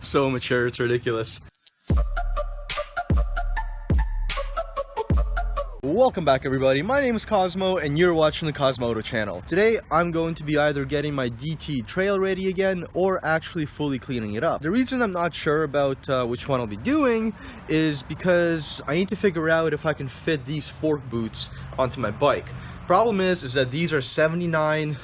So mature, it's ridiculous. Welcome back everybody, my name is Cosmo and you're watching the Kosmoto channel. Today I'm going to be either getting my DT trail ready again or actually fully cleaning it up. The reason I'm not sure about which one I'll be doing is because I need to figure out if I can fit these fork boots onto my bike. Problem is that these are 1979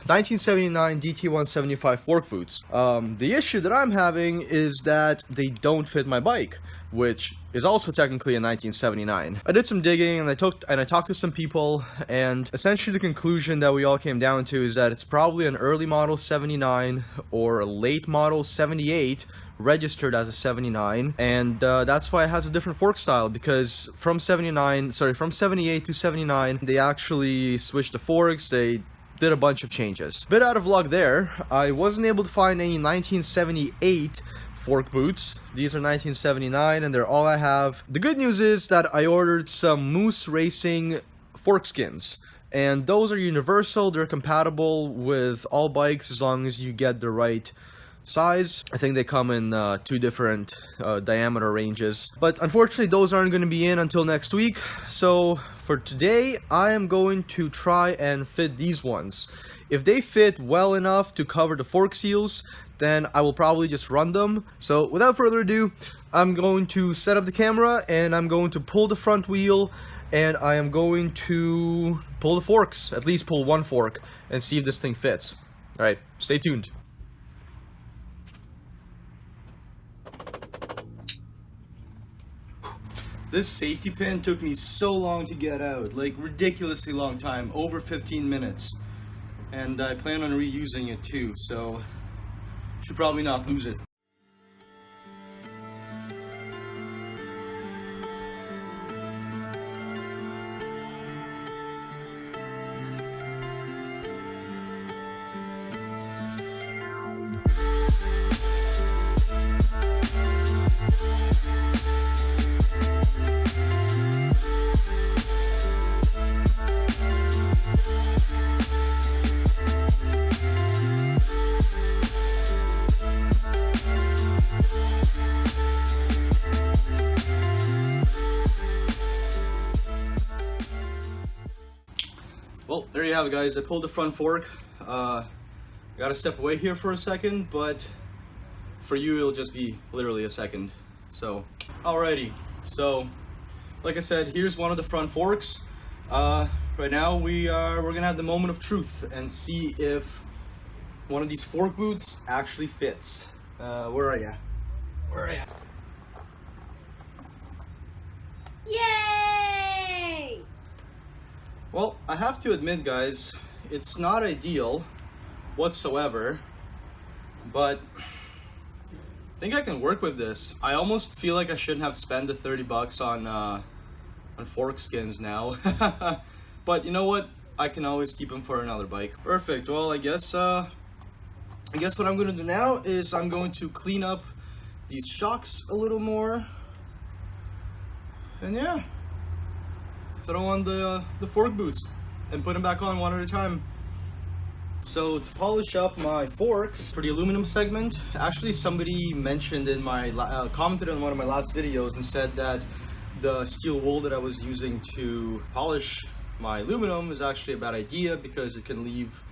DT175 fork boots. The issue that I'm having is that they don't fit my bike, which is also technically a 1979. I did some digging and I talked to some people, and essentially the conclusion that we all came down to is that it's probably an early model 79 or a late model 78 registered as a 79, and that's why it has a different fork style, because from 78 to 79 they actually switched the forks. They did a bunch of changes. Bit out of luck there, I wasn't able to find any 1978 fork boots. These are 1979 and they're all I have. The good news is that I ordered some Moose Racing fork skins, and those are universal. They're compatible with all bikes as long as you get the right size. I think they come in two different diameter ranges, but unfortunately those aren't going to be in until next week. So for today I am going to try and fit these ones. If they fit well enough to cover the fork seals, then I will probably just run them. So without further ado, I'm going to set up the camera and I'm going to pull the front wheel, and I am going to pull the forks, at least pull one fork, and see if this thing fits. Alright, stay tuned. This safety pin took me so long to get out, like ridiculously long time, over 15 minutes. And I plan on reusing it too, so should probably not lose it. Well, there you have it guys, I pulled the front fork. Gotta step away here for a second, but for you it'll just be literally a second. So, alrighty, so like I said, here's one of the front forks. Right now we're gonna have the moment of truth and see if one of these fork boots actually fits. Where are ya? Where are ya? Yay! Well, I have to admit guys, it's not ideal whatsoever, but I think I can work with this. I almost feel like I shouldn't have spent the 30 bucks on fork skins now. But you know what? I can always keep them for another bike. Perfect. Well, I guess what I'm gonna do now is I'm going to clean up these shocks a little more. And yeah, throw on the fork boots and put them back on one at a time. So to polish up my forks for the aluminum segment, actually somebody mentioned in my commented on one of my last videos and said that the steel wool that I was using to polish my aluminum is actually a bad idea because it can leave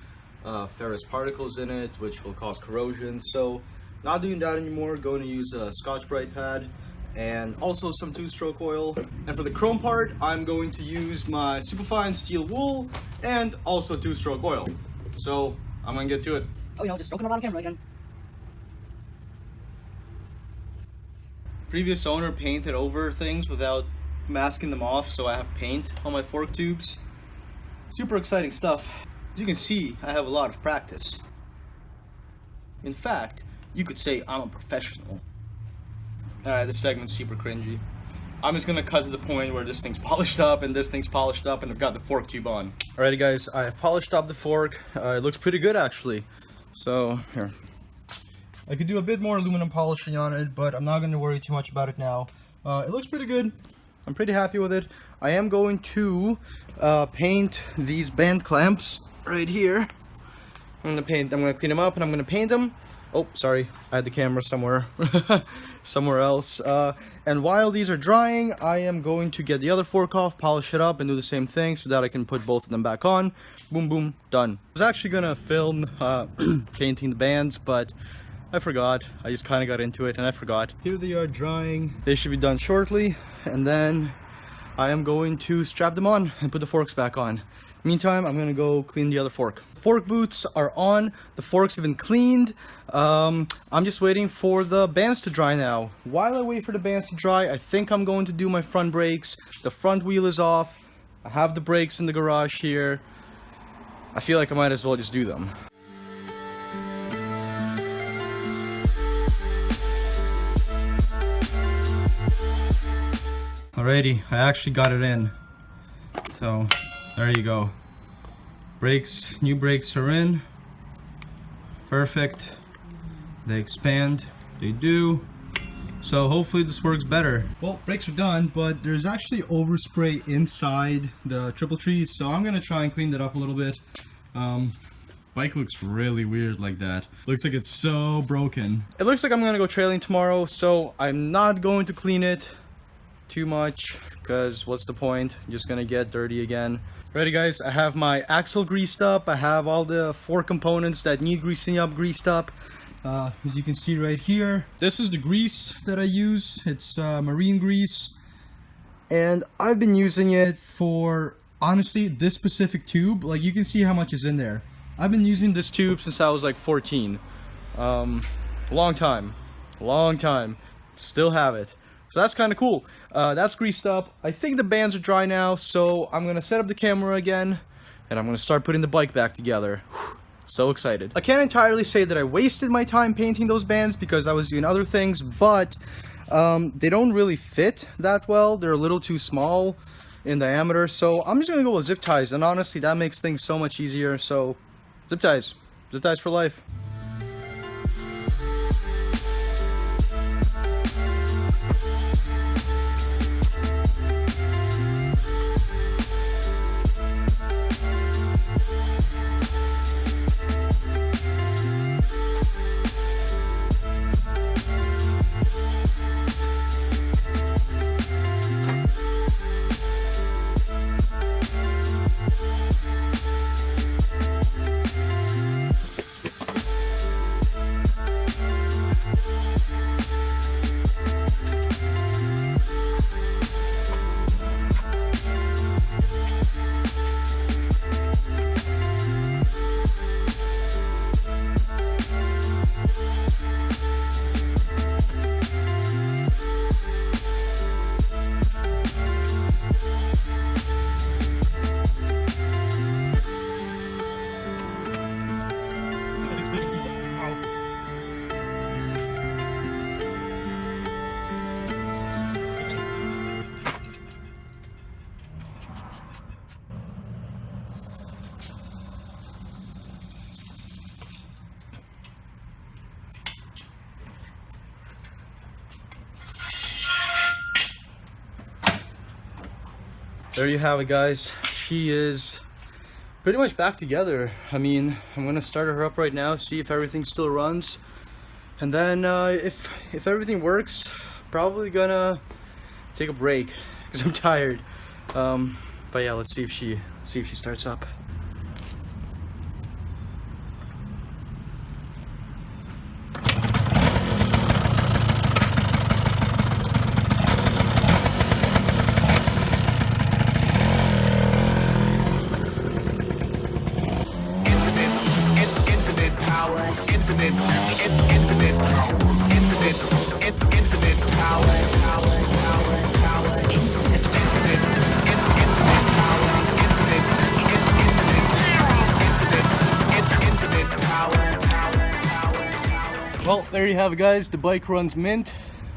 ferrous particles in it, which will cause corrosion. So not doing that anymore, going to use a Scotch-Brite pad and also some 2-stroke oil. And for the chrome part, I'm going to use my superfine steel wool and also 2-stroke oil. So I'm gonna get to it. Oh, just don't come around camera again. Previous owner painted over things without masking them off, so I have paint on my fork tubes. Super exciting stuff. As you can see, I have a lot of practice. In fact, you could say I'm a professional. Alright, this segment's super cringy. I'm just gonna cut to the point where this thing's polished up and this thing's polished up and I've got the fork tube on. Alrighty guys, I have polished up the fork. It looks pretty good actually. So, here. I could do a bit more aluminum polishing on it, but I'm not gonna worry too much about it now. It looks pretty good. I'm pretty happy with it. I am going to paint these band clamps right here. I'm gonna clean them up and I'm gonna paint them. Oh, sorry, I had the camera somewhere somewhere else. And while these are drying, I am going to get the other fork off, polish it up, and do the same thing so that I can put both of them back on. Boom, boom, done. I was actually gonna film painting the bands, but I forgot. I just kind of got into it and I forgot. Here they are drying. They should be done shortly, and then I am going to strap them on and put the forks back on. Meantime, I'm gonna go clean the other fork. Fork boots are on, the forks have been cleaned. I'm just waiting for the bands to dry now. While I wait for the bands to dry, I think I'm going to do my front brakes. The front wheel is off. I have the brakes in the garage here. I feel like I might as well just do them. Alrighty, I actually got it in. So, there you go. Brakes, new brakes are in. Perfect. They expand. They do. So hopefully this works better. Well, brakes are done, but there's actually overspray inside the triple trees, so I'm gonna try and clean that up a little bit. Bike looks really weird like that. Looks like it's so broken. It looks like I'm gonna go trailing tomorrow, so I'm not going to clean it too much, because what's the point? I'm just gonna get dirty again. Ready, guys, I have my axle greased up. I have all the four components that need greasing up greased up. As you can see right here, this is the grease that I use. It's marine grease, and I've been using it for, honestly, this specific tube. Like, you can see how much is in there. I've been using this tube since I was like 14. Long time, still have it. So that's kind of cool. That's greased up. I think the bands are dry now, so I'm gonna set up the camera again, and I'm gonna start putting the bike back together. Whew, so excited. I can't entirely say that I wasted my time painting those bands because I was doing other things, but they don't really fit that well. They're a little too small in diameter, so I'm just gonna go with zip ties, and honestly, that makes things so much easier. So zip ties for life. There you have it, guys. She is pretty much back together. I mean, I'm gonna start her up right now, see if everything still runs, and then if everything works, probably gonna take a break because I'm tired. But yeah, let's see if she starts up. Well, there you have it, guys. The bike runs mint.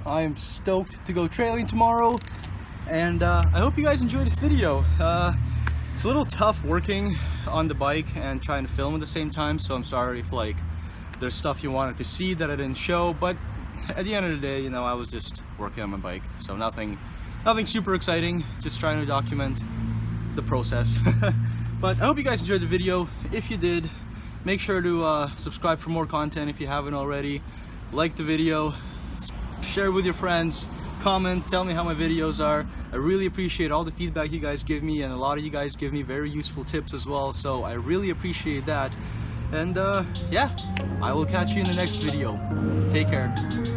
I am stoked to go trailing tomorrow, and I hope you guys enjoy this video. It's a little tough working on the bike and trying to film at the same time, so I'm sorry if like there's stuff you wanted to see that I didn't show, but at the end of the day, you know, I was just working on my bike, so nothing super exciting, just trying to document the process. But I hope you guys enjoyed the video. If you did, Make sure to subscribe for more content if you haven't already. Like the video, share with your friends, comment, tell me how my videos are. I really appreciate all the feedback you guys give me, and a lot of you guys give me very useful tips as well, so I really appreciate that. And yeah, I will catch you in the next video. Take care.